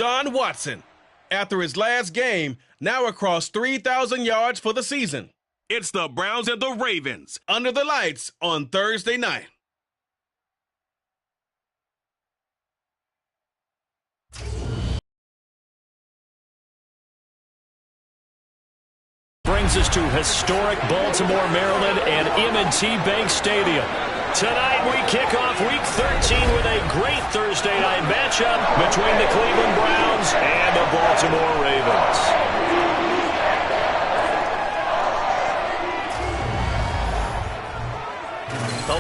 Deshaun Watson, after his last game, now across 3,000 yards for the season. It's the Browns and the Ravens under the lights on Thursday night. Brings us to historic Baltimore, Maryland, and M&T Bank Stadium. Tonight we kick off Week 13 with a great Thursday night matchup between the Cleveland Browns and the Baltimore Ravens.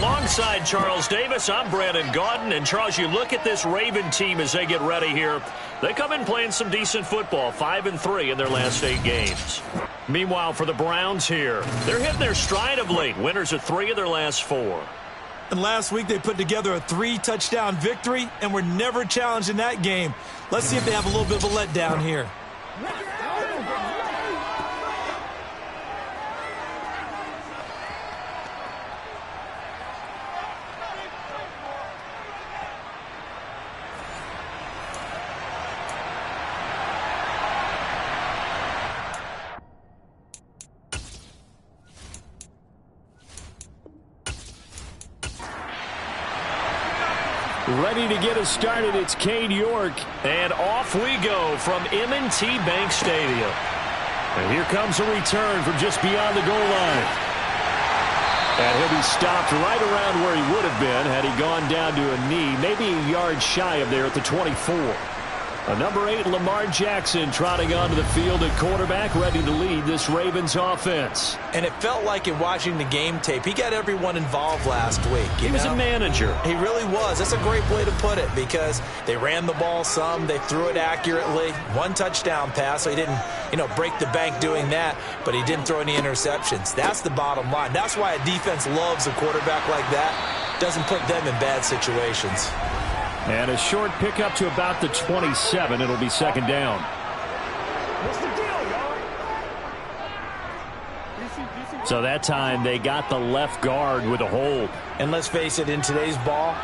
Alongside Charles Davis, I'm Brandon Gaudin. And Charles, you look at this Raven team as they get ready here. They come in playing some decent football, 5-3 in their last 8 games. Meanwhile, for the Browns here, they're hitting their stride of late. Winners of 3 of their last 4. And last week they put together a 3-touchdown victory and were never challenged in that game. Let's see if they have a little bit of a letdown here. Ready to get us started, it's Cade York. And off we go from M&T Bank Stadium. And here comes a return from just beyond the goal line. And he'll be stopped right around where he would have been had he gone down to a knee, maybe a yard shy of there at the 24. Number 8, Lamar Jackson, trotting onto the field at quarterback, ready to lead this Ravens offense. And it felt like in watching the game tape, he got everyone involved last week. He was a manager. He really was. That's a great way to put it because they ran the ball some, they threw it accurately. 1 touchdown pass, so he didn't, break the bank doing that, but he didn't throw any interceptions. That's the bottom line. That's why a defense loves a quarterback like that. Doesn't put them in bad situations. And a short pickup to about the 27. It'll be second down. What's the deal, y'all? So that time they got the left guard with a hold. And let's face it, in today's ball,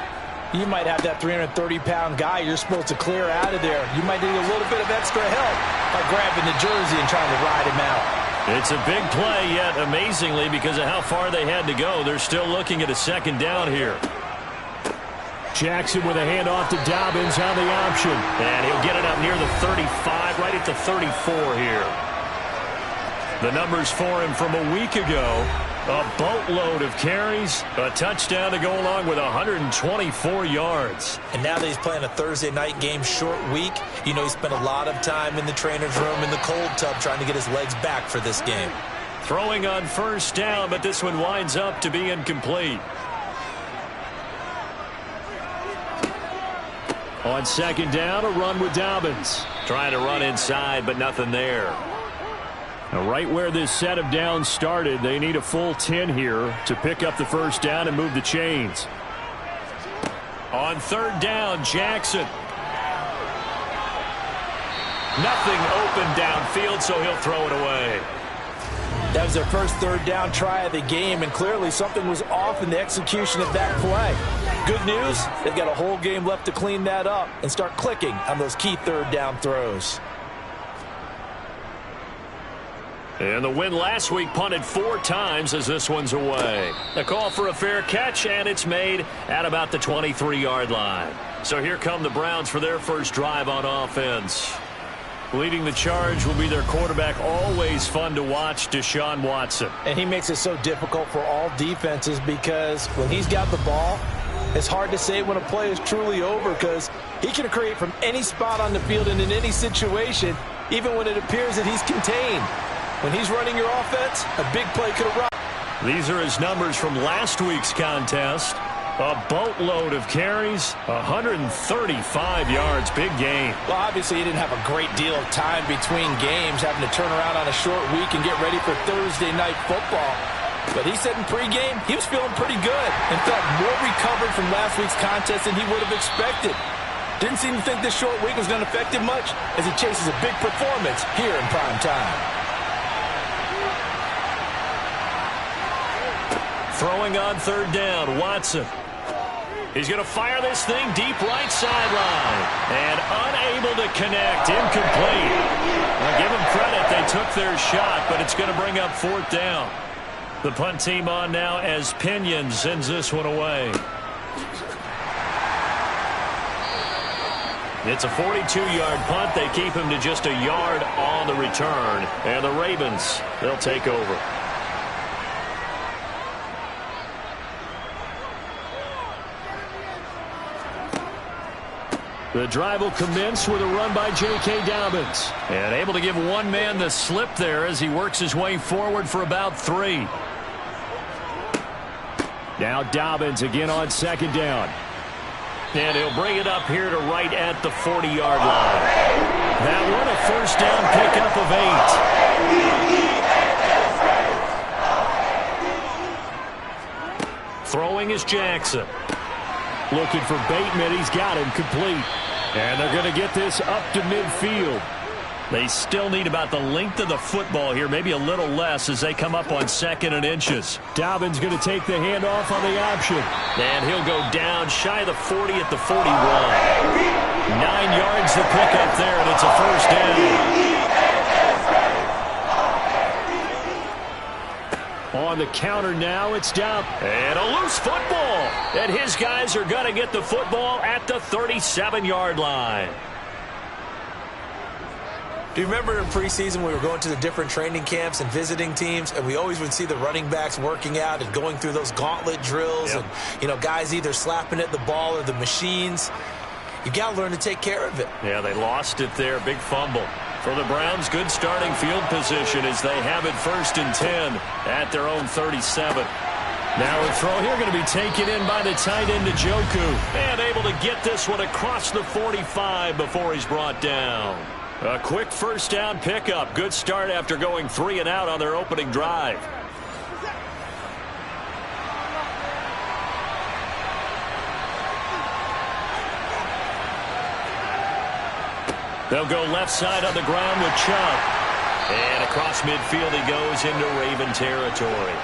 you might have that 330-pound guy you're supposed to clear out of there. You might need a little bit of extra help by grabbing the jersey and trying to ride him out. It's a big play, yet amazingly, because of how far they had to go, they're still looking at a second down here. Jackson with a handoff to Dobbins on the option. And he'll get it up near the 35, right at the 34 here. The numbers for him from a week ago, a boatload of carries, a touchdown to go along with 124 yards. And now that he's playing a Thursday night game, short week, he spent a lot of time in the trainer's room in the cold tub trying to get his legs back for this game. Throwing on first down, but this one winds up to be incomplete. On second down, a run with Dobbins. Trying to run inside, but nothing there. Now, right where this set of downs started, they need a full 10 here to pick up the first down and move the chains. On third down, Jackson. Nothing open downfield, so he'll throw it away. That was their first third down try of the game, and clearly something was off in the execution of that play. Good news, they've got a whole game left to clean that up and start clicking on those key third down throws. And the win last week punted 4 times as this one's away. A call for a fair catch, and it's made at about the 23-yard line. So here come the Browns for their first drive on offense. Leading the charge will be their quarterback, always fun to watch, Deshaun Watson. And he makes it so difficult for all defenses because when he's got the ball, it's hard to say when a play is truly over because he can create from any spot on the field and in any situation, even when it appears that he's contained. When he's running your offense, a big play could arrive. These are his numbers from last week's contest. A boatload of carries, 135 yards, big game. Well, obviously he didn't have a great deal of time between games, having to turn around on a short week and get ready for Thursday night football. But he said in pregame he was feeling pretty good and felt more recovered from last week's contest than he would have expected. Didn't seem to think this short week was going to affect him much as he chases a big performance here in prime time. Throwing on third down, Watson. He's going to fire this thing deep right sideline. And unable to connect. Incomplete. Well, give them credit. They took their shot, but it's going to bring up fourth down. The punt team on now as Pinion sends this one away. It's a 42-yard punt. They keep him to just a yard on the return. And the Ravens, they'll take over. The drive will commence with a run by J.K. Dobbins. And able to give one man the slip there as he works his way forward for about 3. Now Dobbins again on second down. And he'll bring it up here to right at the 40-yard line. That one a first down pickup of 8. Throwing is Jackson. Looking for Bateman. He's got him complete. And they're going to get this up to midfield. They still need about the length of the football here, maybe a little less as they come up on 2nd and inches. Dobbins going to take the handoff on the option. And he'll go down shy of the 40 at the 41. 9 yards to pick up there, and it's a first down. On the counter now, it's down. And a loose football. And his guys are going to get the football at the 37-yard line. Do you remember in preseason we were going to the different training camps and visiting teams, and we always would see the running backs working out and going through those gauntlet drills, and, you know, guys either slapping at the ball or the machines. You got to learn to take care of it. Yeah, they lost it there. Big fumble. For the Browns, good starting field position as they have it 1st and 10 at their own 37. Now a throw here going to be taken in by the tight end Njoku. And able to get this one across the 45 before he's brought down. A quick first down pickup. Good start after going 3 and out on their opening drive. They'll go left side on the ground with Chubb. And across midfield he goes into Raven territory.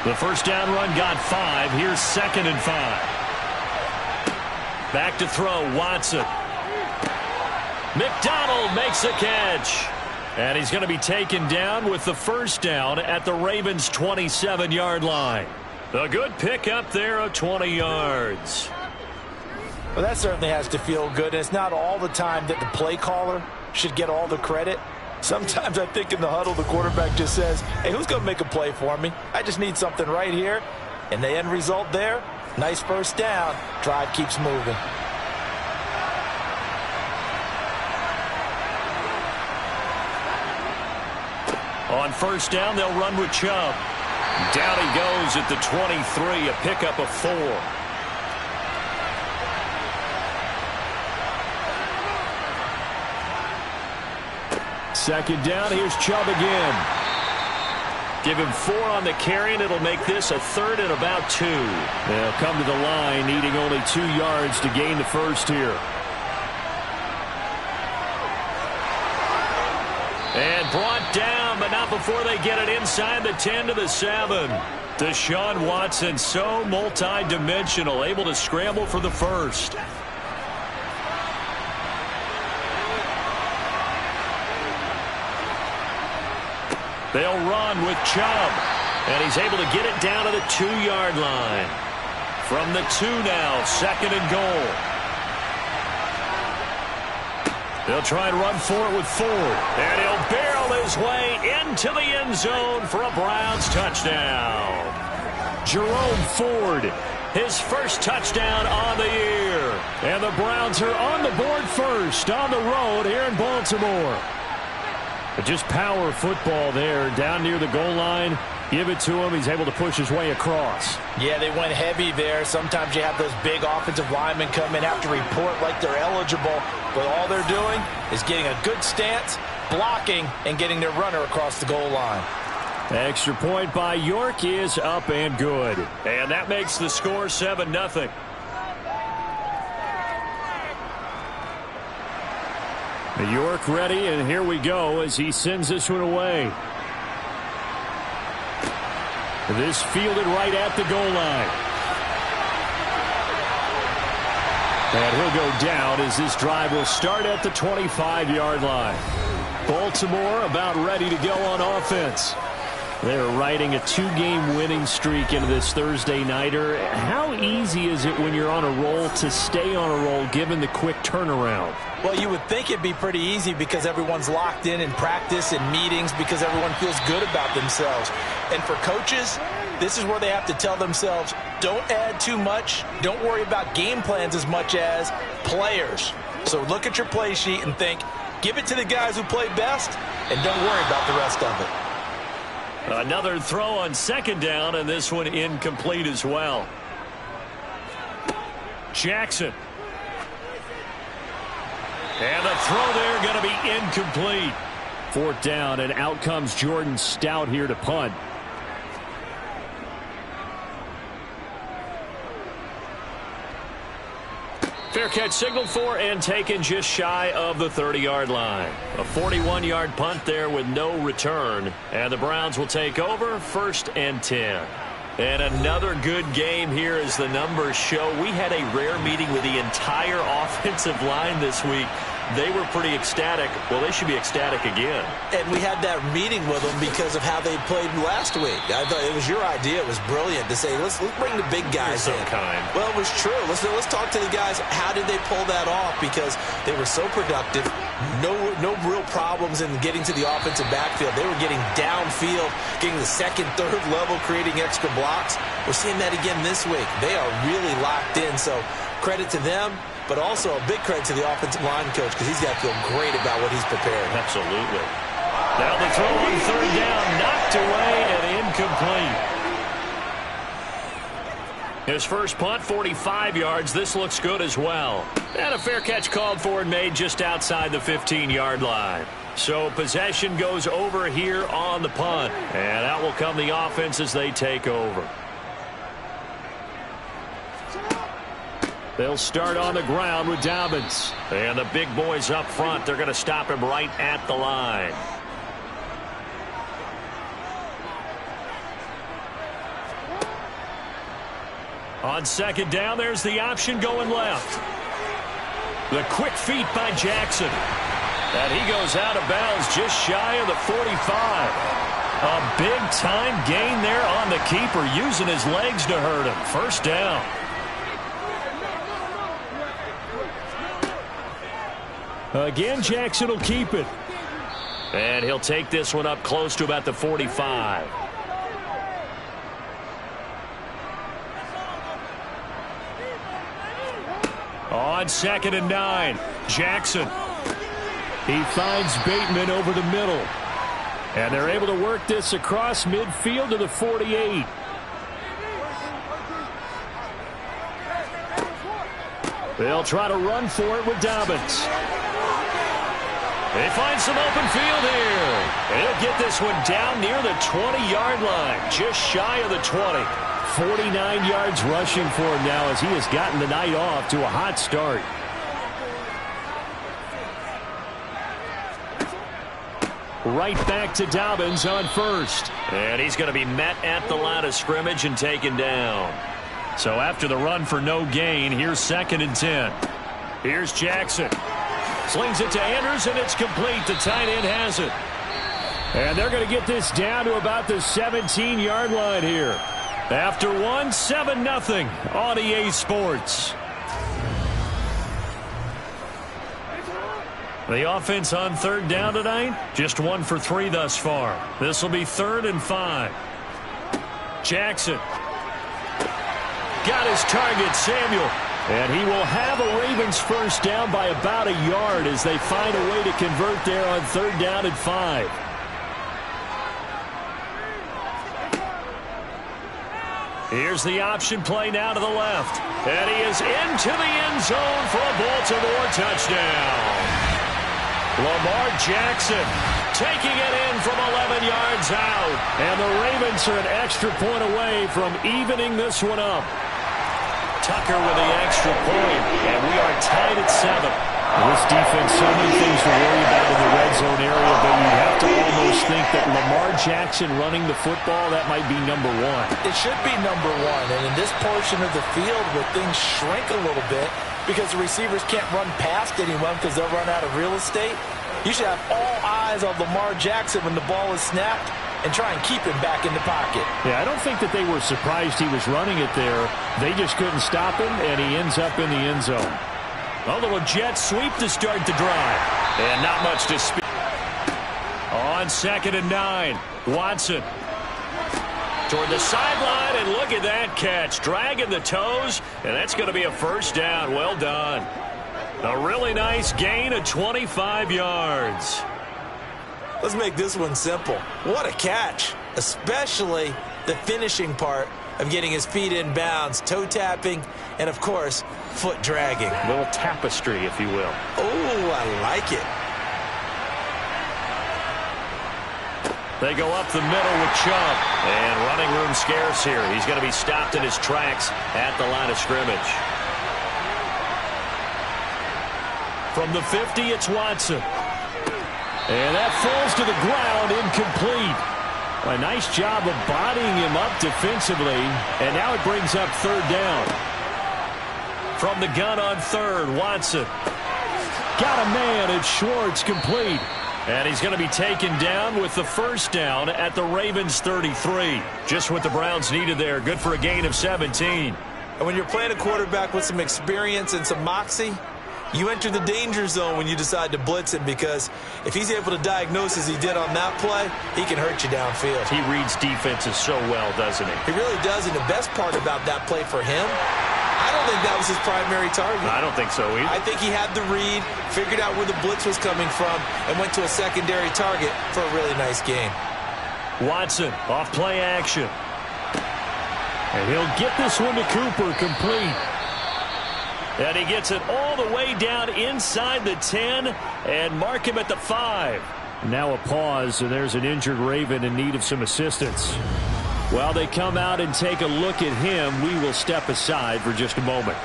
The first down run got 5. Here's 2nd and 5. Back to throw, Watson. McDonald makes a catch. And he's going to be taken down with the first down at the Ravens' 27-yard line. A good pickup there of 20 yards. Well, that certainly has to feel good. And it's not all the time that the play caller should get all the credit. Sometimes I think in the huddle the quarterback just says, hey, who's going to make a play for me? I just need something right here. And the end result there, nice first down. Drive keeps moving. On first down, they'll run with Chubb. Down he goes at the 23, a pickup of 4. Second down, here's Chubb again. Give him 4 on the carry, and it'll make this a 3rd and about 2. They'll come to the line, needing only 2 yards to gain the first here. And brought down, but not before they get it inside the 10 to the 7. Deshaun Watson, so multi-dimensional, able to scramble for the first. They'll run with Chubb, and he's able to get it down to the 2-yard line. From the 2 now, 2nd and goal. They'll try and run for it with Ford. And he'll barrel his way into the end zone for a Browns touchdown. Jerome Ford, his first touchdown on the year. And the Browns are on the board first on the road here in Baltimore. But just power football there down near the goal line. Give it to him. He's able to push his way across. Yeah, they went heavy there. Sometimes you have those big offensive linemen come in, have to report like they're eligible. But all they're doing is getting a good stance, blocking, and getting their runner across the goal line. Extra point by York is up and good. And that makes the score 7-0. York ready, and here we go as he sends this one away. This fielded right at the goal line. And he'll go down as this drive will start at the 25-yard line. Baltimore about ready to go on offense. They're riding a 2-game winning streak into this Thursday nighter. How easy is it when you're on a roll to stay on a roll given the quick turnaround? Well, you would think it'd be pretty easy because everyone's locked in practice and meetings because everyone feels good about themselves. And for coaches, this is where they have to tell themselves, don't add too much. Don't worry about game plans as much as players. So look at your play sheet and think, give it to the guys who play best and don't worry about the rest of it. Another throw on second down, and this one incomplete as well. Jackson. And the throw there going to be incomplete. Fourth down, and out comes Jordan Stout here to punt. Fair catch signaled for and taken just shy of the 30-yard line. A 41-yard punt there with no return. And the Browns will take over 1st and 10. And another good game here as the numbers show. We had a rare meeting with the entire offensive line this week. They were pretty ecstatic. Well, they should be ecstatic again. And we had that meeting with them because of how they played last week. I thought it was your idea. It was brilliant to say, let's bring the big guys in. Kind. Well, it was true. Let's talk to the guys. How did they pull that off? Because they were so productive. No real problems in getting to the offensive backfield. They were getting downfield, getting the second, third level, creating extra blocks. We're seeing that again this week. They are really locked in. So credit to them. But also a big credit to the offensive line coach because he's got to feel great about what he's prepared. Absolutely. Now the throw on third down, knocked away and incomplete. His first punt, 45 yards. This looks good as well. And a fair catch called for and made just outside the 15-yard line. So possession goes over here on the punt. And out will come the offense as they take over. They'll start on the ground with Dobbins. And the big boys up front, they're going to stop him right at the line. On second down, there's the option going left. The quick feet by Jackson. And he goes out of bounds just shy of the 45. A big-time gain there on the keeper, using his legs to hurt him. First down. Again, Jackson will keep it. And he'll take this one up close to about the 45. On second and 9, Jackson. He finds Bateman over the middle. And they're able to work this across midfield to the 48. They'll try to run for it with Dobbins. They find some open field here. And he'll get this one down near the 20-yard line, just shy of the 20. 49 yards rushing for him now as he has gotten the night off to a hot start. Right back to Dobbins on first. And he's going to be met at the line of scrimmage and taken down. So after the run for no gain, here's 2nd and 10. Here's Jackson. Slings it to Andrews, and it's complete. The tight end has it. And they're going to get this down to about the 17-yard line here. After one, 7-0 on EA Sports. The offense on third down tonight, just 1 for 3 thus far. This will be 3rd and 5. Jackson. Got his target, Samuel. And he will have a Ravens first down by about a yard as they find a way to convert there on 3rd down and 5. Here's the option play now to the left. And he is into the end zone for a Baltimore touchdown. Lamar Jackson taking it in from 11 yards out. And the Ravens are an extra point away from evening this one up. Tucker with the extra point, and we are tied at 7. This defense, so many things to worry about in the red zone area, but you have to almost think that Lamar Jackson running the football, that might be number 1. It should be number 1, and in this portion of the field where things shrink a little bit, because the receivers can't run past anyone because they'll run out of real estate. You should have all eyes on Lamar Jackson when the ball is snapped and try and keep him back in the pocket. Yeah, I don't think that they were surprised he was running it there. They just couldn't stop him, and he ends up in the end zone. A little jet sweep to start the drive. And not much to speak. On 2nd and 9, Watson toward the sideline, and look at that catch. Dragging the toes, and that's going to be a first down. Well done. A really nice gain of 25 yards. Let's make this one simple. What a catch, especially the finishing part of getting his feet in bounds, toe tapping, and, of course, foot dragging. A little tapestry, if you will. Oh, I like it. They go up the middle with Chubb. And running room scarce here. He's going to be stopped in his tracks at the line of scrimmage. From the 50, it's Watson. And that falls to the ground, incomplete. A nice job of bodying him up defensively. And now it brings up 3rd down. From the gun on 3rd, Watson. Got a man, it's Schwartz, complete. And he's going to be taken down with the first down at the Ravens 33. Just what the Browns needed there. Good for a gain of 17. And when you're playing a quarterback with some experience and some moxie, you enter the danger zone when you decide to blitz him, because if he's able to diagnose as he did on that play, he can hurt you downfield. He reads defenses so well, doesn't he? He really does, and the best part about that play for him, I don't think that was his primary target. I don't think so either. I think he had the read, figured out where the blitz was coming from, and went to a secondary target for a really nice game. Watson off play action. And he'll get this one to Cooper, complete. And he gets it all the way down inside the 10 and mark him at the 5. Now a pause, and there's an injured Raven in need of some assistance. While they come out and take a look at him, we will step aside for just a moment.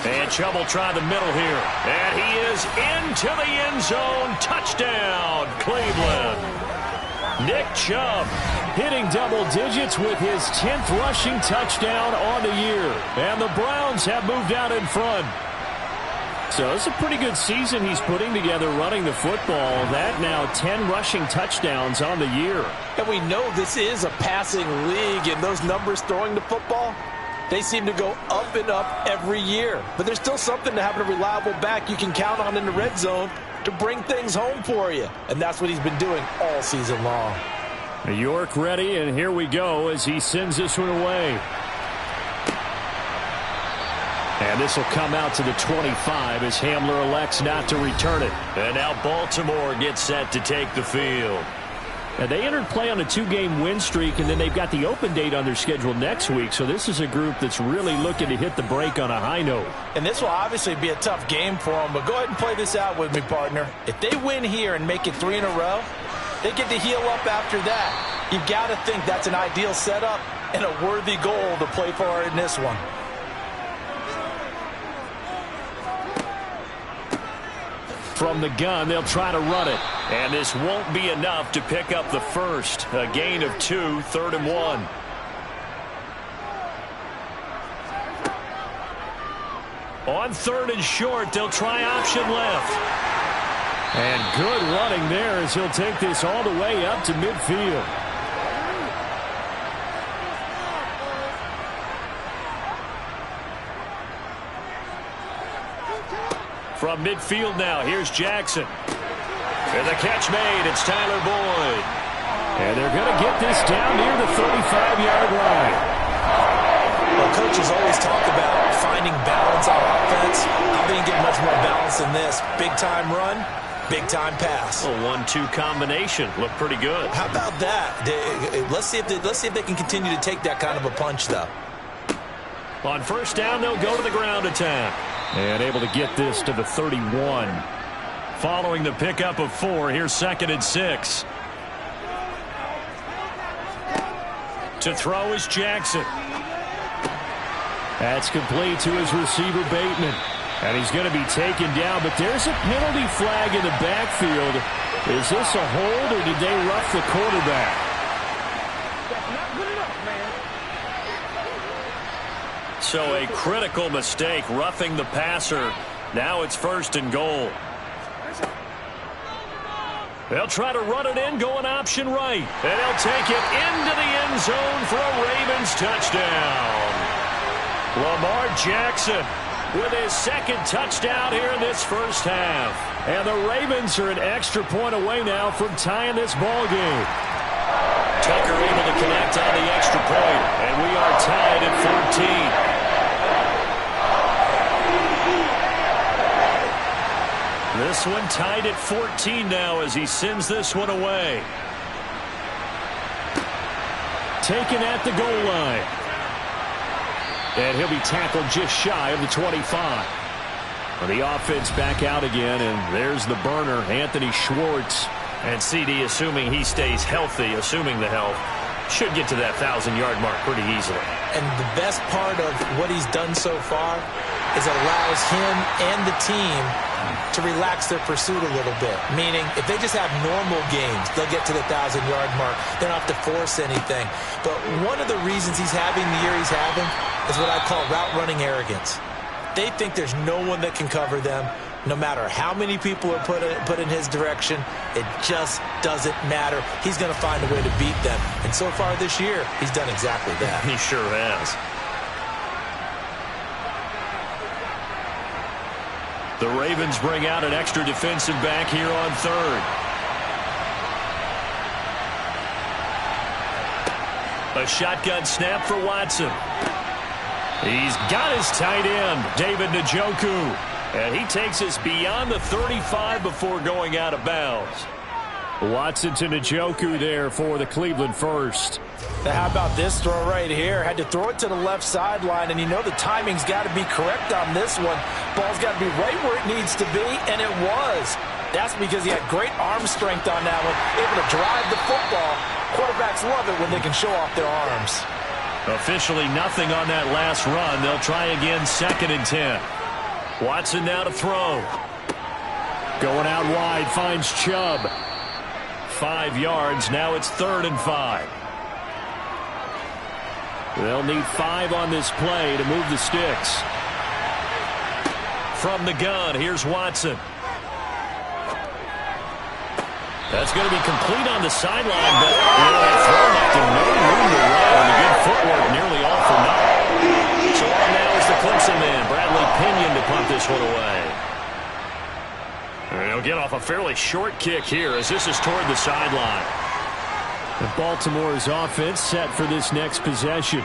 And Chubb will try the middle here. And he is into the end zone. Touchdown, Cleveland. Nick Chubb hitting double digits with his 10th rushing touchdown on the year. And the Browns have moved out in front. So it's a pretty good season he's putting together running the football. That now 10 rushing touchdowns on the year. And we know this is a passing league, and those numbers throwing the football, they seem to go up and up every year. But there's still something to having a reliable back you can count on in the red zone to bring things home for you. And that's what he's been doing all season long. York ready, and here we go as he sends this one away. And this will come out to the 25 as Hamler elects not to return it. And now Baltimore gets set to take the field. Now they entered play on a 2-game win streak, and then they've got the open date on their schedule next week. So this is a group that's really looking to hit the break on a high note. And this will obviously be a tough game for them, but go ahead and play this out with me, partner. If they win here and make it 3 in a row, they get to heal up after that. You've got to think that's an ideal setup and a worthy goal to play for in this one. From the gun, they'll try to run it. And this won't be enough to pick up the first. A gain of 2, 3rd and 1. On 3rd and short, they'll try option left. And good running there as he'll take this all the way up to midfield. From midfield now, here's Jackson. And the catch made, it's Tyler Boyd. And they're going to get this down near the 35-yard line. Well, coaches always talk about finding balance on offense. How they can get much more balance than this? Big-time run, big-time pass. A 1-2 combination. Looked pretty good. How about that? Let's see if they can continue to take that kind of a punch, though. On first down, they'll go to the ground attack. And able to get this to the 31. Following the pickup of 4, here's 2nd and 6. To throw is Jackson. That's complete to his receiver, Bateman. And he's going to be taken down, but there's a penalty flag in the backfield. Is this a hold, or did they rough the quarterback? Not good enough, man. So a critical mistake, roughing the passer. Now it's 1st and goal. They'll try to run it in, going option right. And they'll take it into the end zone for a Ravens touchdown. Lamar Jackson with his 2nd touchdown here in this first half. And the Ravens are an extra point away now from tying this ball game. Tucker able to connect on the extra point, and we are tied at 14. This one tied at 14 now as he sends this one away. Taken at the goal line. And he'll be tackled just shy of the 25. The offense back out again, and there's the burner, Anthony Schwartz. And CD, assuming he stays healthy, assuming the health, should get to that 1,000-yard mark pretty easily. And the best part of what he's done so far is it allows him and the team to relax their pursuit a little bit. Meaning, if they just have normal games, they'll get to the 1,000-yard mark. They don't have to force anything. But one of the reasons he's having the year he's having is what I call route-running arrogance. They think there's no one that can cover them. No matter how many people are put in his direction, it just doesn't matter. He's going to find a way to beat them. And so far this year, he's done exactly that. He sure has. The Ravens bring out an extra defensive back here on 3rd. A shotgun snap for Watson. He's got his tight end, David Njoku. And he takes us beyond the 35 before going out of bounds. Watson to Njoku there for the Cleveland first. Now how about this throw right here? Had to throw it to the left sideline, and you know the timing's got to be correct on this one. Ball's got to be right where it needs to be, and it was. That's because he had great arm strength on that one, able to drive the football. Quarterbacks love it when they can show off their arms. Officially nothing on that last run. They'll try again, 2nd and 10. Watson now to throw. Going out wide, finds Chubb. 5 yards, now it's 3rd and 5. They'll need 5 on this play to move the sticks. From the gun, here's Watson. That's going to be complete on the sideline, but throw left and no room to run. And the good footwork nearly all for naught. So on now is the Clemson man, Bradley Pinion, to punt this one away. And he'll get off a fairly short kick here as this is toward the sideline. And Baltimore's offense set for this next possession.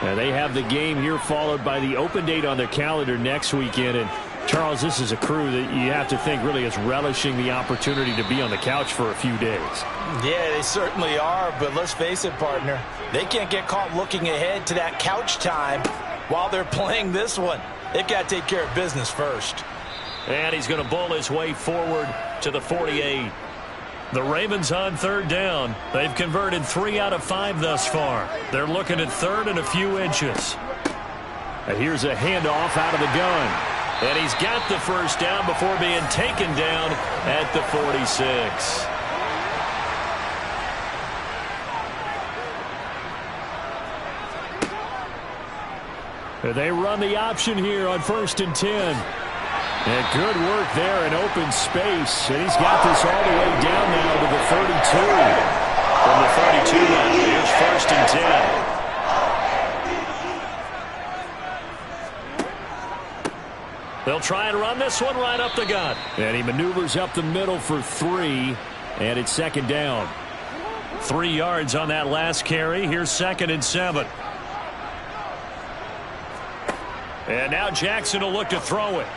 They have the game here followed by the open date on their calendar next weekend. And Charles, this is a crew that you have to think really is relishing the opportunity to be on the couch for a few days. Yeah, they certainly are, but let's face it, partner. They can't get caught looking ahead to that couch time while they're playing this one. They've got to take care of business first. And he's going to bowl his way forward to the 48. The Ravens on 3rd down. They've converted 3 out of 5 thus far. They're looking at 3rd and a few inches. And here's a handoff out of the gun. And he's got the first down before being taken down at the 46. They run the option here on 1st and 10. And good work there in open space. And he's got this all the way down now to the 32. From the 32 now, here's 1st and 10. They'll try and run this one right up the gut. And he maneuvers up the middle for 3. And it's 2nd down. 3 yards on that last carry. Here's 2nd and 7. And now Jackson will look to throw it.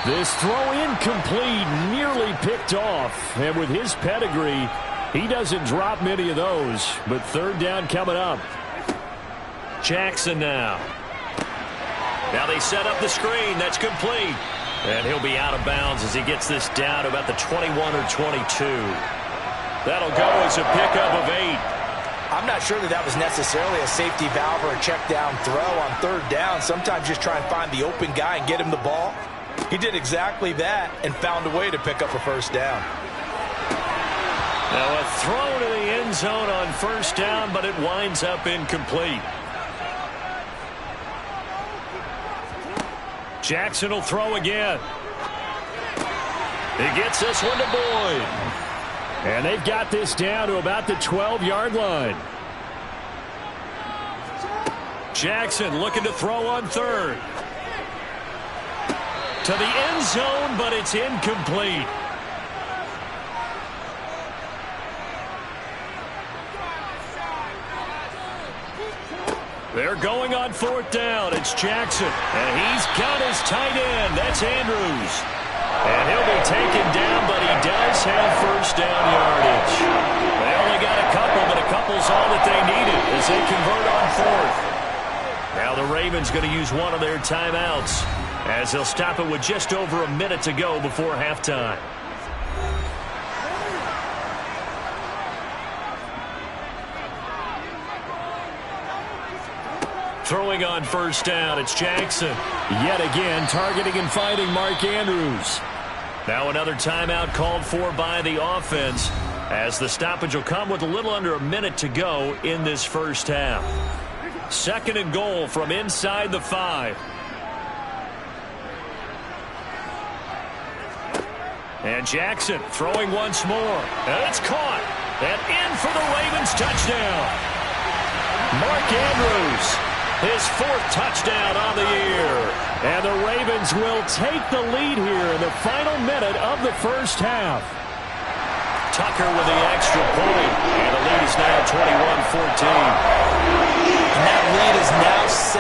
This throw incomplete, nearly picked off. And with his pedigree, he doesn't drop many of those. But 3rd down coming up. Jackson now. Now they set up the screen. That's complete. And he'll be out of bounds as he gets this down to about the 21 or 22. That'll go as a pickup of 8. I'm not sure that was necessarily a safety valve or a check down throw on 3rd down. Sometimes just try and find the open guy and get him the ball. He did exactly that and found a way to pick up a 1st down. Now a throw to the end zone on first down, but it winds up incomplete. Jackson will throw again. He gets this one to Boyd. And they've got this down to about the 12-yard line. Jackson looking to throw on third. To the end zone, but it's incomplete. They're going on fourth down. It's Jackson. And he's got his tight end. That's Andrews. And he'll be taken down, but he does have first down yardage. They only got a couple, but a couple's all that they needed as they convert on fourth. Now the Ravens going to use one of their timeouts as they'll stop it with just over a minute to go before halftime. Throwing on first down, it's Jackson. Yet again, targeting and finding Mark Andrews. Now another timeout called for by the offense as the stoppage will come with a little under a minute to go in this first half. Second and goal from inside the 5. And Jackson throwing once more. And it's caught. And in for the Ravens touchdown. Mark Andrews. His fourth touchdown on the year. And the Ravens will take the lead here in the final minute of the first half. Tucker with the extra point. And the lead is now 21-14. And that lead is now 7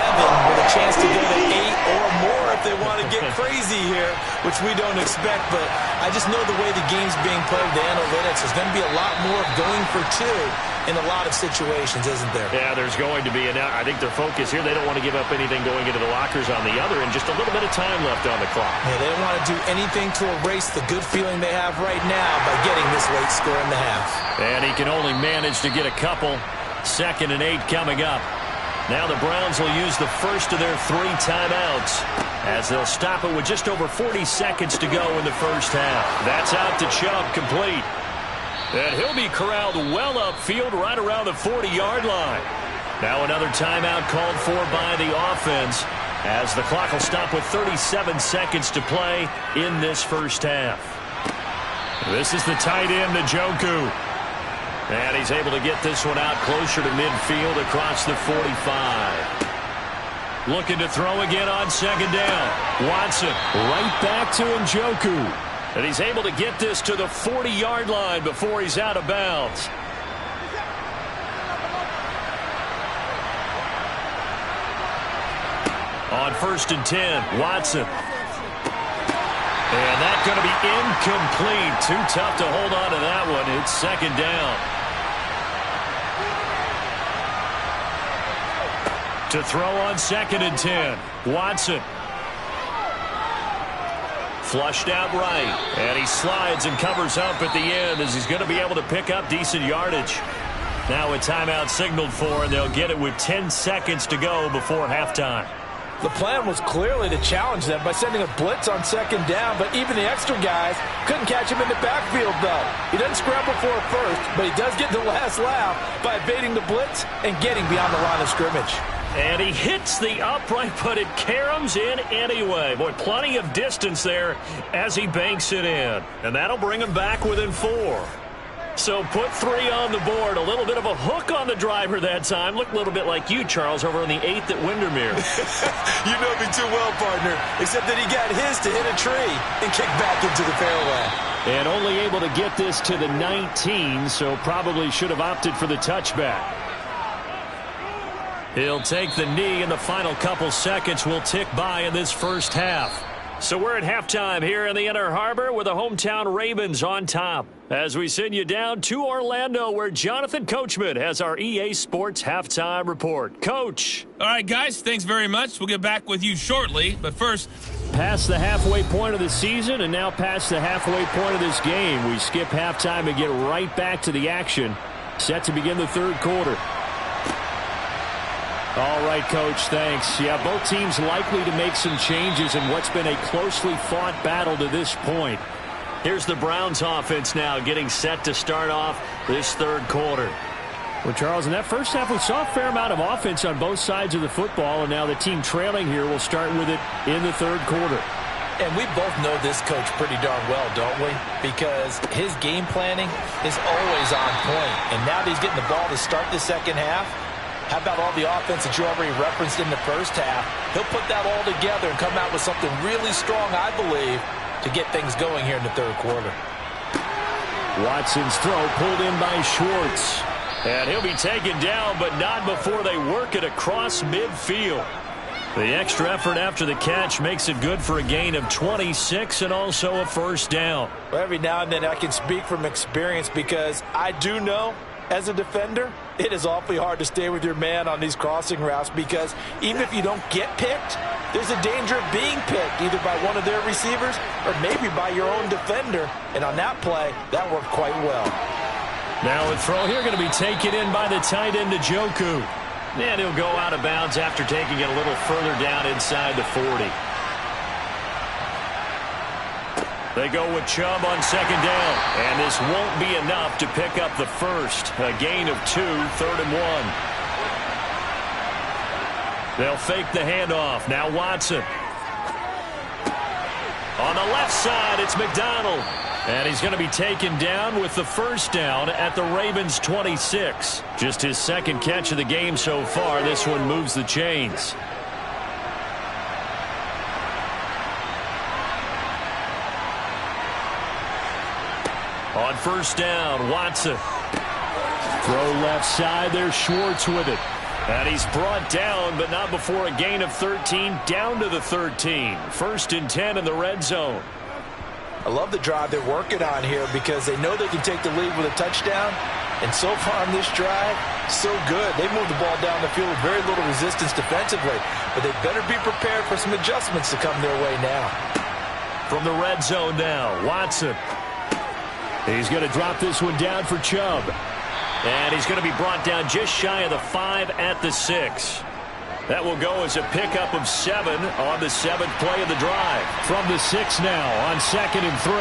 with a chance to go to 8 or more if they want to get crazy here, which we don't expect. But I just know the way the game's being played, the analytics, there's going to be a lot more of going for 2 in a lot of situations, isn't there? Yeah, there's going to be. And I think their focus here, they don't want to give up anything going into the lockers on the other, and just a little bit of time left on the clock. Yeah, they don't want to do anything to erase the good feeling they have right now by getting this late score in the half. And he can only manage to get a couple. 2nd and 8 coming up. Now the Browns will use the first of their 3 timeouts as they'll stop it with just over 40 seconds to go in the first half. That's out to Chubb, complete. And he'll be corralled well upfield right around the 40-yard line. Now another timeout called for by the offense as the clock will stop with 37 seconds to play in this first half. This is the tight end, Njoku. And he's able to get this one out closer to midfield across the 45. Looking to throw again on second down. Watson right back to Njoku. And he's able to get this to the 40-yard line before he's out of bounds. On 1st and 10, Watson. And that's going to be incomplete. Too tough to hold on to that one. It's second down. To throw on 2nd and 10, Watson. Flushed out right. And he slides and covers up at the end as he's going to be able to pick up decent yardage. Now a timeout signaled for, and they'll get it with 10 seconds to go before halftime. The plan was clearly to challenge them by sending a blitz on second down, but even the extra guys couldn't catch him in the backfield, though. He doesn't scramble for it first, but he does get the last laugh by evading the blitz and getting beyond the line of scrimmage. And he hits the upright, but it caroms in anyway. Boy, plenty of distance there as he banks it in. And that'll bring him back within 4. So put 3 on the board. A little bit of a hook on the driver that time. Looked a little bit like you, Charles, over on the 8th at Windermere. You know me too well, partner. Except that he got his to hit a tree and kick back into the fairway. And only able to get this to the 19, so probably should have opted for the touchback. He'll take the knee, and the final couple seconds will tick by in this first half. So we're at halftime here in the Inner Harbor with the hometown Ravens on top as we send you down to Orlando where Jonathan Coachman has our EA Sports halftime report. Coach. All right, guys, thanks very much. We'll get back with you shortly. But first, past the halfway point of the season and now past the halfway point of this game. We skip halftime and get right back to the action. Set to begin the third quarter. All right, Coach, thanks. Yeah, both teams likely to make some changes in what's been a closely fought battle to this point. Here's the Browns offense now getting set to start off this third quarter. Well, Charles, in that first half, we saw a fair amount of offense on both sides of the football, and now the team trailing here will start with it in the third quarter. And we both know this coach pretty darn well, don't we? Because his game planning is always on point. And now that he's getting the ball to start the second half, how about all the offense that you already referenced in the first half? He'll put that all together and come out with something really strong, I believe, to get things going here in the third quarter. Watson's throw pulled in by Schwartz. And he'll be taken down, but not before they work it across midfield. The extra effort after the catch makes it good for a gain of 26 and also a first down. Well, every now and then I can speak from experience because I do know as a defender it is awfully hard to stay with your man on these crossing routes because even if you don't get picked, there's a danger of being picked either by one of their receivers or maybe by your own defender. And on that play, that worked quite well. Now a throw here going to be taken in by the tight end Njoku. And he'll go out of bounds after taking it a little further down inside the 40. They go with Chubb on second down. And this won't be enough to pick up the first. A gain of 2, 3rd and 1. They'll fake the handoff. Now Watson. On the left side, it's McDonald. And he's going to be taken down with the first down at the Ravens' 26. Just his second catch of the game so far. This one moves the chains. On first down, Watson. Throw left side, there's Schwartz with it. And he's brought down, but not before a gain of 13, down to the 13. 1st and 10 in the red zone. I love the drive they're working on here because they know they can take the lead with a touchdown. And so far on this drive, so good. They moved the ball down the field with very little resistance defensively. But they better be prepared for some adjustments to come their way now. From the red zone now, Watson. He's going to drop this one down for Chubb. And he's going to be brought down just shy of the 5 at the 6. That will go as a pickup of 7 on the 7th play of the drive. From the 6 now on 2nd and 3.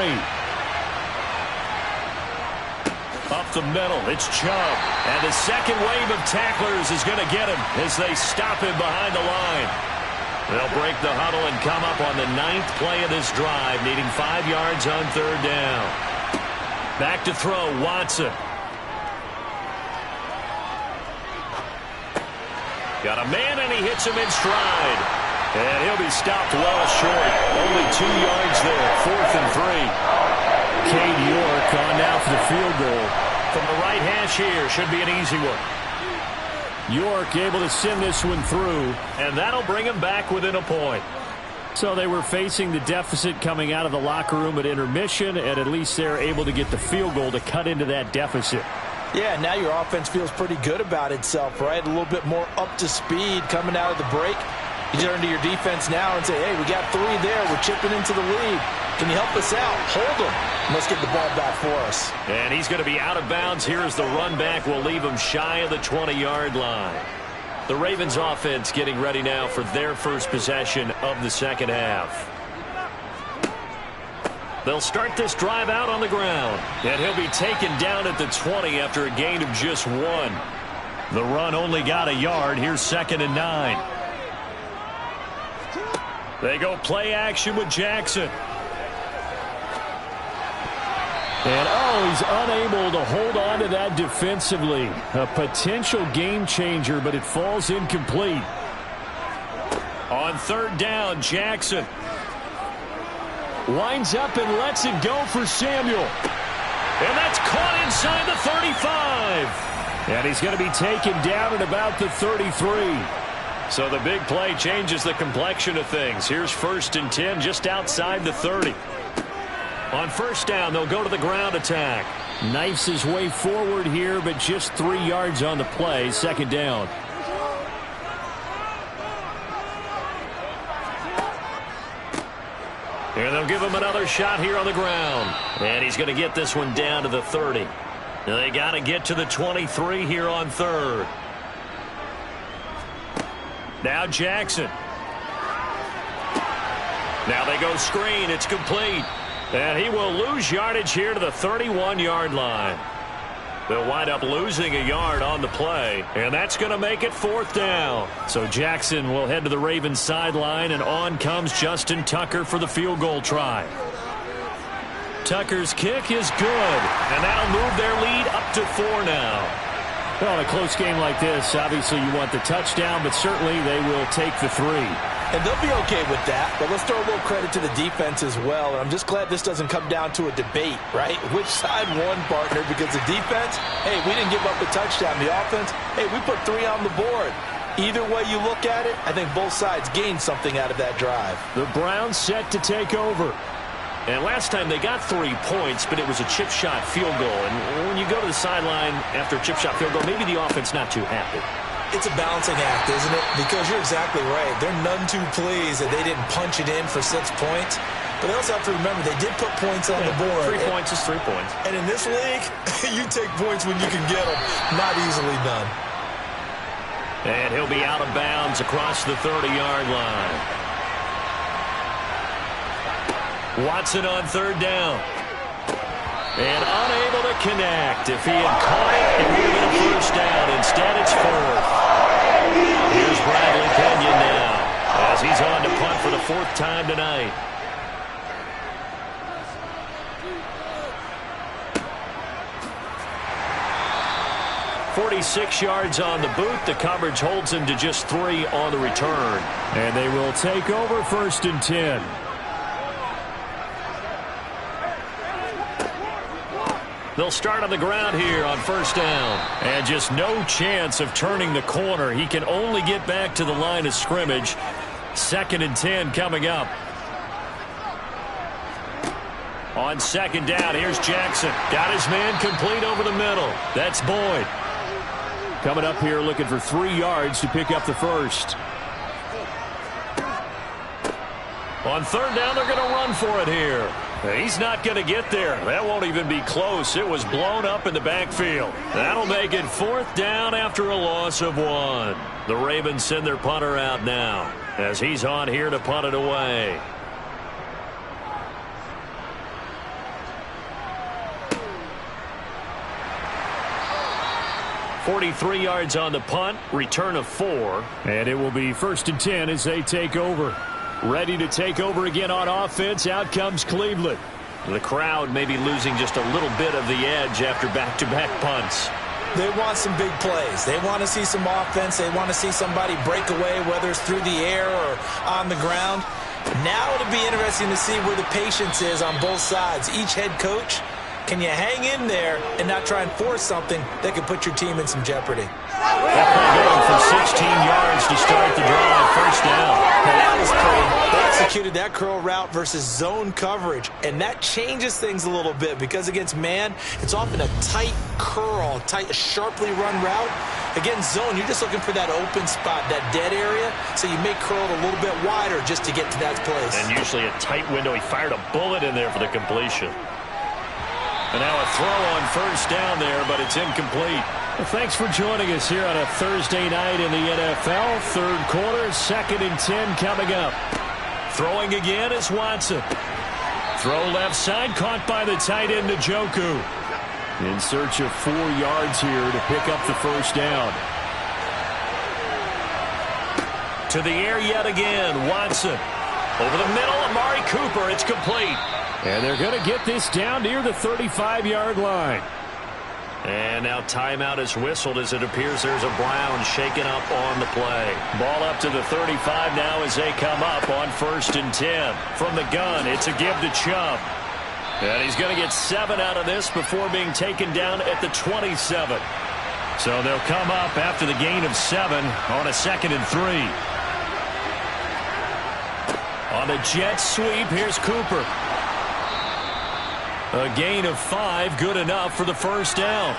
Up the middle, it's Chubb. And the second wave of tacklers is going to get him as they stop him behind the line. They'll break the huddle and come up on the 9th play of this drive, needing 5 yards on 3rd down. Back to throw, Watson. Got a man, and he hits him in stride. And he'll be stopped well short. Only 2 yards there, 4th and 3. Cade York on now for the field goal. From the right hash here, should be an easy one. York able to send this one through, and that'll bring him back within a point. So they were facing the deficit coming out of the locker room at intermission, and at least they're able to get the field goal to cut into that deficit. Yeah, now your offense feels pretty good about itself, right? A little bit more up to speed coming out of the break. You turn to your defense now and say, hey, we got 3 there. We're chipping into the lead. Can you help us out? Hold them. Let's get the ball back for us. And he's going to be out of bounds here as the run back will leave him shy of the 20-yard line. The Ravens offense getting ready now for their first possession of the second half. They'll start this drive out on the ground. And he'll be taken down at the 20 after a gain of just 1. The run only got a yard. Here's 2nd and 9. They go play action with Jackson. And he's unable to hold on to that defensively. A potential game changer, but it falls incomplete. On 3rd down, Jackson. Winds up and lets it go for Samuel. And that's caught inside the 35. And he's going to be taken down at about the 33. So the big play changes the complexion of things. Here's 1st and 10 just outside the 30. On 1st down, they'll go to the ground attack. Knifes his way forward here, but just 3 yards on the play. 2nd down. And they'll give him another shot here on the ground. And he's going to get this one down to the 30. They got to get to the 23 here on 3rd. Now Jackson. Now they go screen. It's complete. And he will lose yardage here to the 31-yard line. They'll wind up losing a yard on the play, and that's going to make it 4th down. So Jackson will head to the Ravens sideline, and on comes Justin Tucker for the field goal try. Tucker's kick is good, and that'll move their lead up to 4 now. Well, in a close game like this, obviously you want the touchdown, but certainly they will take the 3. And they'll be okay with that, but let's throw a little credit to the defense as well. And I'm just glad this doesn't come down to a debate, right? Which side won, partner? Because the defense, hey, we didn't give up a touchdown. The offense, hey, we put 3 on the board. Either way you look at it, I think both sides gained something out of that drive. The Browns set to take over. And last time they got 3 points, but it was a chip shot field goal. And when you go to the sideline after a chip shot field goal, maybe the offense not too happy. It's a balancing act, isn't it? Because you're exactly right. They're none too pleased that they didn't punch it in for 6 points. But they also have to remember they did put points on the board. 3 points is 3 points. And in this league, you take points when you can get them. Not easily done. And he'll be out of bounds across the 30-yard line. Watson on 3rd down. And unable to connect. If he had caught it, it would have been a 1st down. Instead, it's 4th. Here's Bradley Kenyon now as he's on to punt for the 4th time tonight. "46 yards on the boot. The coverage holds him to just 3 on the return. And they will take over 1st and 10. They'll start on the ground here on 1st down. And just no chance of turning the corner. He can only get back to the line of scrimmage. 2nd and 10 coming up. On 2nd down, here's Jackson. Got his man complete over the middle. That's Boyd. Coming up here looking for 3 yards to pick up the 1st. On 3rd down, they're going to run for it here. He's not going to get there. That won't even be close. It was blown up in the backfield. That'll make it 4th down after a loss of 1. The Ravens send their punter out now as he's on here to punt it away. "43 yards on the punt, return of 4. And it will be 1st and 10 as they take over. Ready to take over again on offense. Out comes Cleveland. The crowd may be losing just a little bit of the edge after back-to-back punts. They want some big plays. They want to see some offense. They want to see somebody break away, whether it's through the air or on the ground. Now it'll be interesting to see where the patience is on both sides. Each head coach, can you hang in there and not try and force something that could put your team in some jeopardy? That play going for 16 yards to start the drive. 1st down. Now that was pretty. They executed that curl route versus zone coverage, and that changes things a little bit because against man, it's often a tight curl, sharply run route. Against zone, you're just looking for that open spot, that dead area, so you may curl it a little bit wider just to get to that place. And usually a tight window. He fired a bullet in there for the completion. And now a throw on 1st down there, but it's incomplete. Well, thanks for joining us here on a Thursday night in the NFL. 3rd quarter, 2nd and 10 coming up. Throwing again is Watson. Throw left side, caught by the tight end Njoku. In search of 4 yards here to pick up the 1st down. To the air yet again, Watson. Over the middle, Amari Cooper, it's complete. And they're going to get this down near the 35-yard line. And now timeout is whistled as it appears there's a Brown shaken up on the play. Ball up to the 35 now as they come up on 1st and 10. From the gun, it's a give to Chubb. And he's going to get 7 out of this before being taken down at the 27. So they'll come up after the gain of 7 on a 2nd and 3. On the jet sweep, here's Cooper. A gain of 5, good enough for the 1st down.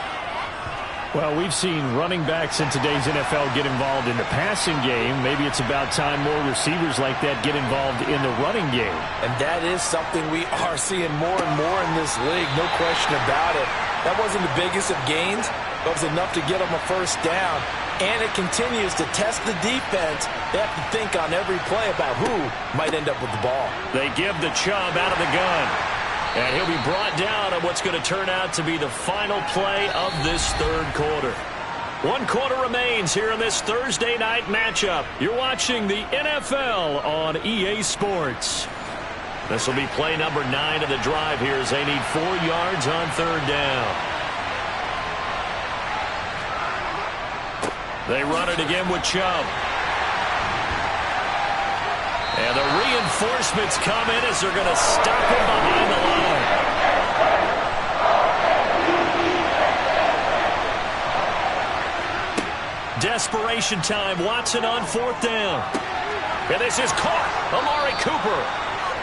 Well, we've seen running backs in today's NFL get involved in the passing game. Maybe it's about time more receivers like that get involved in the running game. And that is something we are seeing more and more in this league, no question about it. That wasn't the biggest of gains, but it was enough to get them a 1st down. And it continues to test the defense. They have to think on every play about who might end up with the ball. They give the Chubb out of the gun. And he'll be brought down on what's going to turn out to be the final play of this third quarter. 1 quarter remains here in this Thursday night matchup. You're watching the NFL on EA Sports. This will be play number 9 of the drive here as they need 4 yards on third down. They run it again with Chubb. And the reinforcements come in as they're going to stop him behind the line. Desperation time. Watson on 4th down. And this is caught. Amari Cooper.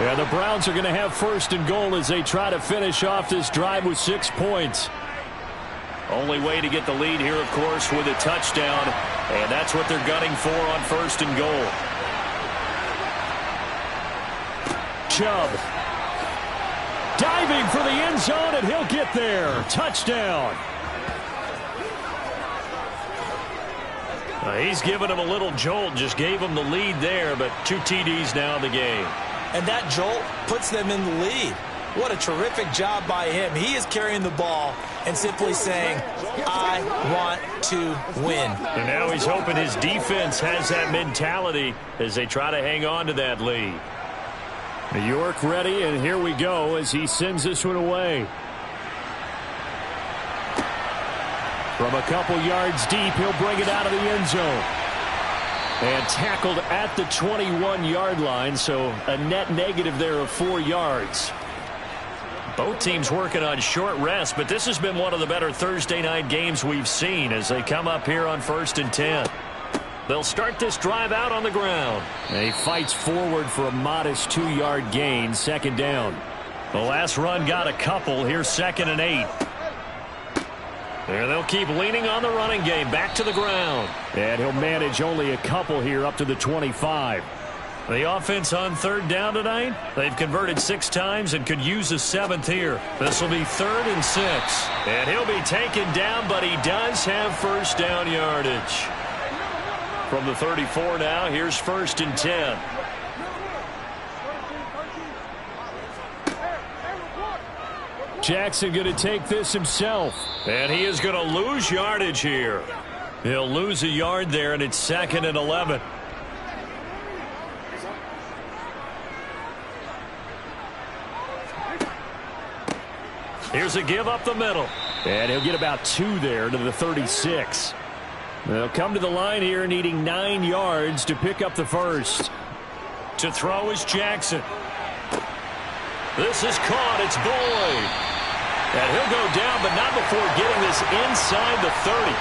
And the Browns are going to have 1st and goal as they try to finish off this drive with 6 points. Only way to get the lead here, of course, with a touchdown. And that's what they're gunning for on 1st and goal. Chubb. Diving for the end zone, and he'll get there. Touchdown. He's given him a little jolt, just gave him the lead there, but 2 TDs now in the game. And that jolt puts them in the lead. What a terrific job by him. He is carrying the ball and simply saying, I want to win. And now he's hoping his defense has that mentality as they try to hang on to that lead. York ready, and here we go as he sends this one away. From a couple yards deep, he'll bring it out of the end zone. And tackled at the 21-yard line, so a net negative there of 4 yards. Both teams working on short rest, but this has been one of the better Thursday night games we've seen as they come up here on 1st and 10. They'll start this drive out on the ground. And he fights forward for a modest 2-yard gain, 2nd down. The last run got a couple. Here's 2nd and 8. And they'll keep leaning on the running game. Back to the ground. And he'll manage only a couple here up to the 25. The offense on 3rd down tonight, they've converted 6 times and could use a 7th here. This will be 3rd and 6. And he'll be taken down, but he does have 1st down yardage. From the 34 now, here's 1st and 10. Jackson going to take this himself. And he is going to lose yardage here. He'll lose a yard there, and it's 2nd and 11. Here's a give up the middle. And he'll get about 2 there to the 36. They'll come to the line here needing 9 yards to pick up the 1st. To throw is Jackson. This is caught. It's Boyd. And he'll go down, but not before getting this inside the 30.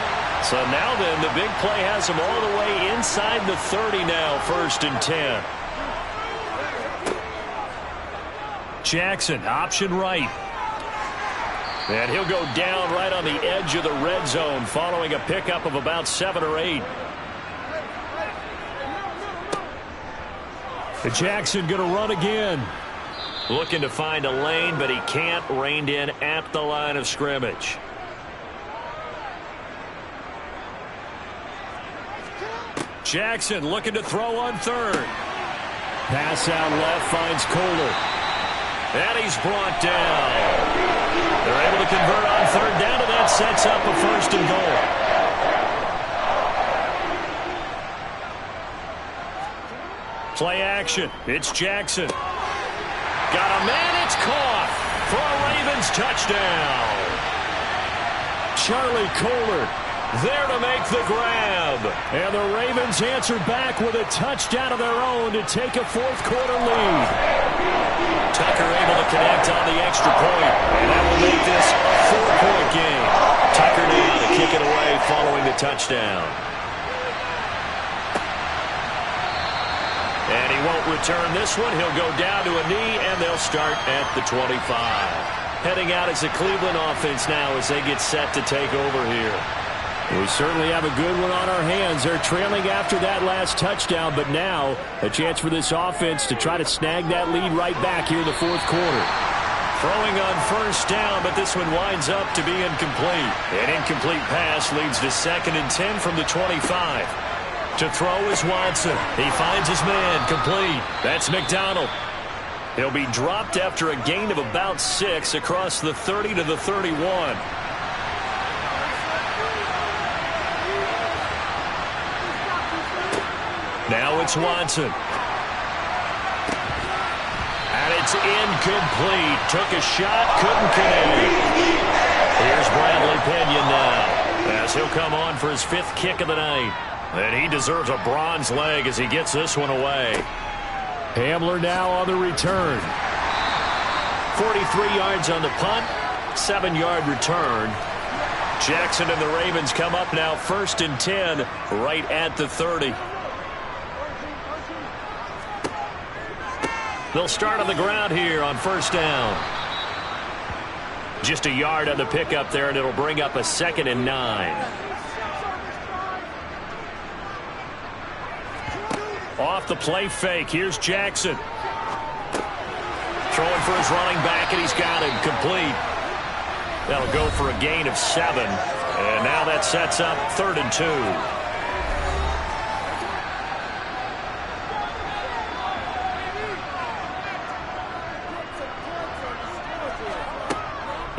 So now then, the big play has him all the way inside the 30 now, 1st and 10. Jackson, option right. And he'll go down right on the edge of the red zone following a pickup of about 7 or 8. Jackson going to run again. Looking to find a lane, but he can't. Reined in at the line of scrimmage. Jackson looking to throw on 3rd. Pass out left, finds Kohler. And he's brought down. They're able to convert on 3rd down, and that sets up a 1st and goal. Play action. It's Jackson. Got a man. It's caught for a Ravens touchdown. Charlie Kohler there to make the grab. And the Ravens answer back with a touchdown of their own to take a 4th quarter lead. Tucker able to connect on the extra point. And that will make this a 4-point game. Tucker now to kick it away following the touchdown. And he won't return this one. He'll go down to a knee, and they'll start at the 25. Heading out as a Cleveland offense now as they get set to take over here. We certainly have a good one on our hands. They're trailing after that last touchdown, but now a chance for this offense to try to snag that lead right back here in the 4th quarter. Throwing on 1st down, but this one winds up to be incomplete. An incomplete pass leads to 2nd and 10 from the 25. To throw is Watson. He finds his man, complete. That's McDonald. He'll be dropped after a gain of about 6 across the 30 to the 31. Now it's Watson. And it's incomplete. Took a shot, couldn't connect. Here's Bradley Pinion now, as he'll come on for his 5th kick of the night. And he deserves a bronze leg as he gets this one away. Hamler now on the return. 43 yards on the punt, 7-yard return. Jackson and the Ravens come up now 1st and 10 right at the 30. They'll start on the ground here on 1st down. Just a yard on the pickup there, and it'll bring up a 2nd and 9. Off the play fake, here's Jackson. Throwing for his running back, and he's got him complete. That'll go for a gain of 7. And now that sets up 3rd and 2.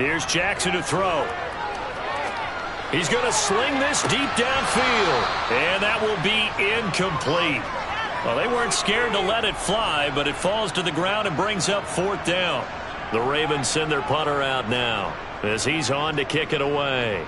Here's Jackson to throw. He's going to sling this deep downfield, and that will be incomplete. Well, they weren't scared to let it fly, but it falls to the ground and brings up 4th down. The Ravens send their punter out now as he's on to kick it away.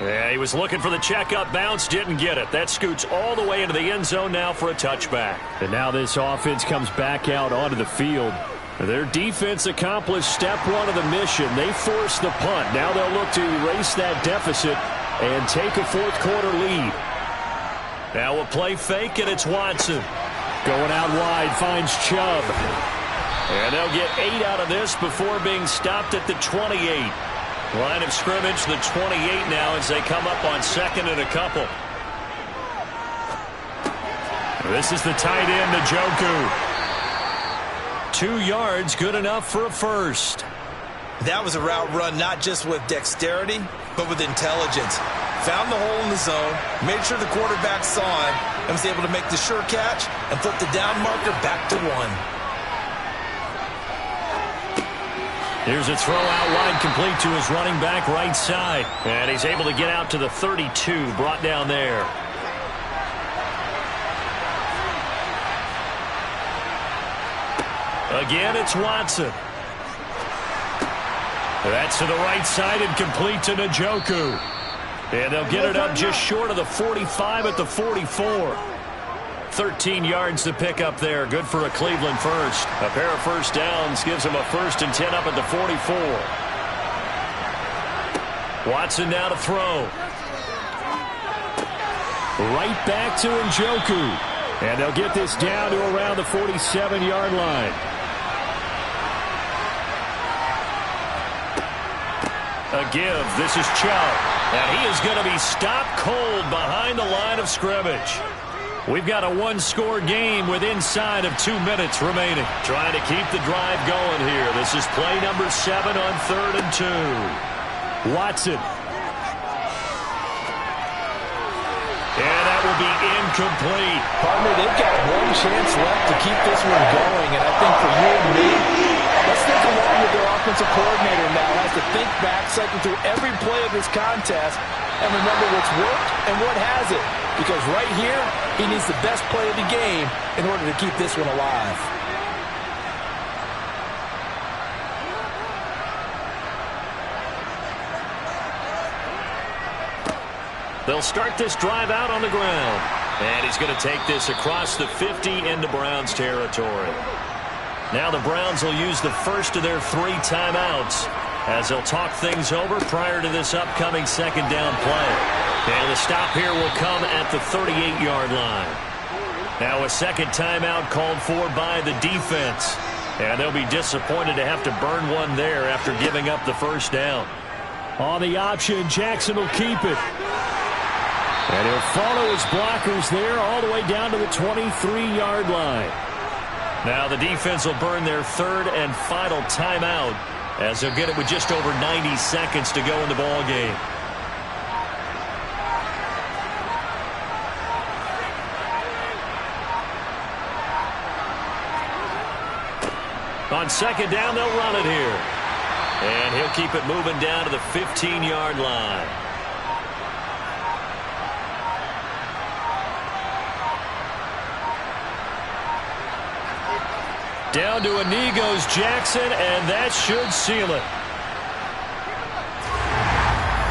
Yeah, he was looking for the checkup bounce, didn't get it. That scoots all the way into the end zone now for a touchback. And now this offense comes back out onto the field. Their defense accomplished step 1 of the mission. They forced the punt. Now they'll look to erase that deficit and take a 4th quarter lead. Now a play fake, and it's Watson. Going out wide, finds Chubb. And they'll get 8 out of this before being stopped at the 28. Line of scrimmage, the 28 now as they come up on 2nd and a couple. This is the tight end, Njoku. 2 yards, good enough for a 1st. That was a route run not just with dexterity, but with intelligence. Found the hole in the zone, made sure the quarterback saw him, and was able to make the sure catch and flip the down marker back to 1. Here's a throw out wide, complete to his running back right side. And he's able to get out to the 32, brought down there. Again, it's Watson. That's to the right side and complete to Njoku. And they'll get it up just short of the 45 at the 44. 13 yards to pick up there. Good for a Cleveland first. A pair of 1st downs gives them a 1st and 10 up at the 44. Watson now to throw. Right back to Njoku. And they'll get this down to around the 47-yard line. A give. This is Chubb. And he is going to be stopped cold behind the line of scrimmage. We've got a 1-score game with inside of 2 minutes remaining. Trying to keep the drive going here. This is play number 7 on 3rd and 2. Watson. And that will be incomplete. Partner, they've got 1 chance left to keep this one going. And I think for you and me, let's think along with their offensive coordinator now. Has to think back, cycle through every play of this contest, and remember what's worked and what hasn't. Because right here, he needs the best play of the game in order to keep this one alive. They'll start this drive out on the ground. And he's going to take this across the 50 into Browns territory. Now the Browns will use the first of their 3 timeouts as they'll talk things over prior to this upcoming 2nd down play. And the stop here will come at the 38-yard line. Now a 2nd timeout called for by the defense. And they'll be disappointed to have to burn one there after giving up the 1st down. On the option, Jackson will keep it. And he'll follow his blockers there all the way down to the 23-yard line. Now the defense will burn their 3rd and final timeout as they'll get it with just over 90 seconds to go in the ball game. On second down, they'll run it here. And he'll keep it moving down to the 15-yard line. Down to a knee goes Jackson, and that should seal it.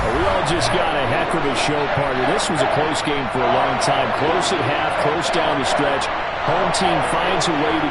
We all just got a heck of a show, partner. This was a close game for a long time. Close at half, close down the stretch. Home team finds a way to